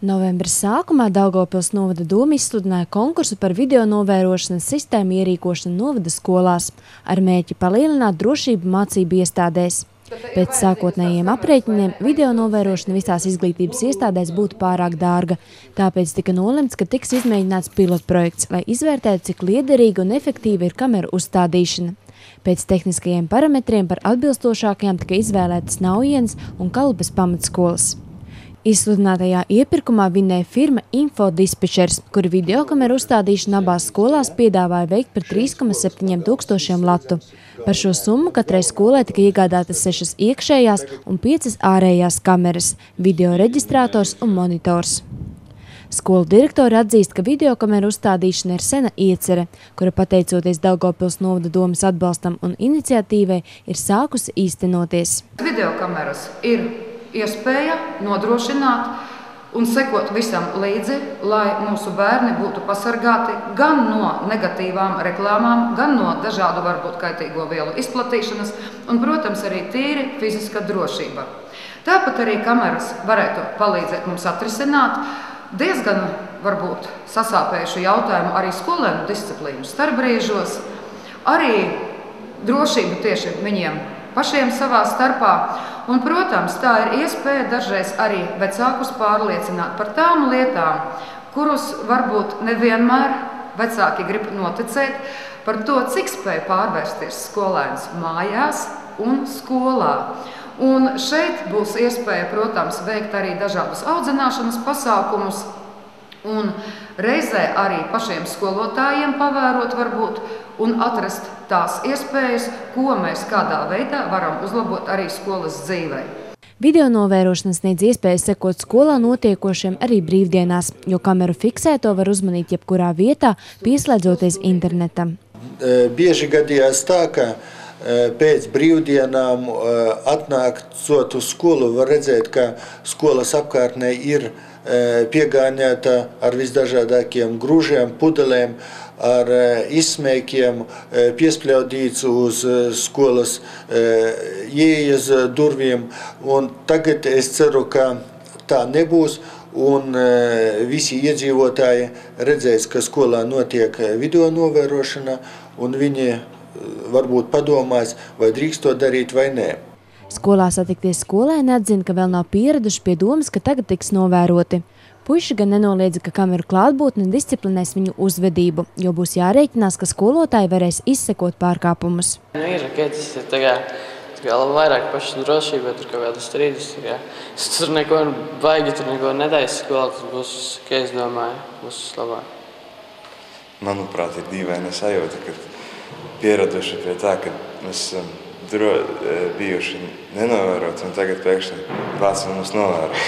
Novembra sākumā Daugavpils novada doma izsludināja konkursu par video novērošanas sistēmu ierīkošanu novada skolās ar mērķi palielināt drošību mācību iestādēs. Pēc sākotnējiem aprēķiniem video novērošana visās izglītības iestādēs būtu pārāk dārga, tāpēc tika nolemts, ka tiks izmēģināts pilotprojekts, lai izvērtētu, cik liederīga un efektīva ir kameru uzstādīšana. Pēc tehniskajiem parametriem par atbilstošākajām tika izvēlētas Naujienas un Kalupes pamatskolas. Izsludinātajā iepirkumā vinnēja firma Infodispečers, kuri videokameru uzstādīšanu abās skolās piedāvāja veikt par 3,7 tūkstošiem latu. Par šo summu katrai skolai tika iegādātas 6 iekšējās un 5 ārējās kameras, video reģistrātors un monitors. Skolu direktori atzīst, ka videokameru uzstādīšana ir sena iecere, kura pateicoties Daugavpils novada domas atbalstam un iniciatīvai ir sākusi īstenoties. Videokameras ir iespēja nodrošināt un sekot visam līdzi, lai mūsu bērni būtu pasargāti gan no negatīvām reklāmām, gan no dažādu varbūt kaitīgo vielu izplatīšanas un, protams, arī tīri fiziska drošība. Tāpat arī kameras varētu palīdzēt mums atrisināt diezgan varbūt sasāpējušu jautājumu arī skolēnu disciplīnu starpbrīžos, arī drošību tieši viņiem pašiem savā starpā. Un, protams, tā ir iespēja dažreiz arī vecākus pārliecināt par tām lietām, kurus varbūt nevienmēr vecāki grib noticēt par to, cik spēj pārvērsties skolēns mājās un skolā. Un šeit būs iespēja, protams, veikt arī dažādus audzināšanas pasākumus un reizē arī pašiem skolotājiem pavērot varbūt un atrast tās iespējas, ko mēs kādā veidā varam uzlabot arī skolas dzīvē. Video novērošana sniedz iespējas sekot skolā notiekošiem arī brīvdienās, jo kameru fiksēto var uzmanīt jebkurā vietā, pieslēdzoties internetam. Bieži gadījās tā, ka pēc brīvdienām atnākot uz skolu, var redzēt, ka skolas apkārtnē ir piegāņēta ar visdažādākiem grūžiem, pudelēm, ar izsmēkiem, piespļaudīts uz skolas ieejas durvīm. Un tagad es ceru, ka tā nebūs un visi iedzīvotāji redzēs, ka skolā notiek video novērošana un viņi varbūt padomās, vai drīkst to darīt vai nē. Skolā satikties skolēni atzina, ka vēl nav pieraduši pie domas, ka tagad tiks novēroti. Puiši gan nenoliedza, ka kameru klātbūtne disciplinēs viņu uzvedību, jo būs jārēķinās, ka skolotāji varēs izsekot pārkāpumus. Ir raketis, vairāk pašu drošība, tur kaut kādas strīdus. Es tur neko netaisu skolā, tas būs, kā es domāju, būs labāk. Manuprāt, ir dīvaina sajūta, ka pieraduši pie tā, ka mēs esam bijuši nenovēroti, un tagad pēkšņi vārds mums novēros.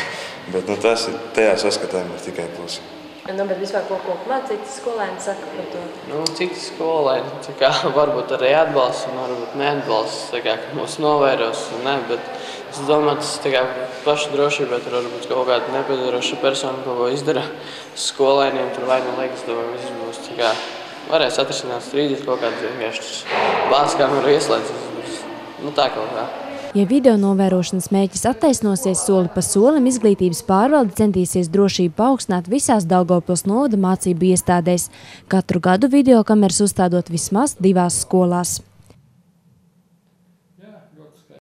Bet tas ir tajā saskatājumā tikai plusi. Bet vispār ko citi skolēni saka par to? Citi skolēni varbūt arī atbalsta un varbūt neatbalsta, ka mūs novēros. Bet es domāju, tas paša drošībā tur varbūt kaut kāda nepiedaroša persona, ko izdara skolēniem. Tur vai neliekas, domāju, viss būs varēs atrisināt strīdīt kaut kādas vienkārši bāzes kameru ieslēdzas. Tā kaut kā. Ja video novērošanas mērķis attaisnosies, soli pa solim izglītības pārvalde centīsies drošību paaugstināt visās Daugavpils novada mācību iestādēs, katru gadu videokameras uzstādot vismaz 2 skolās.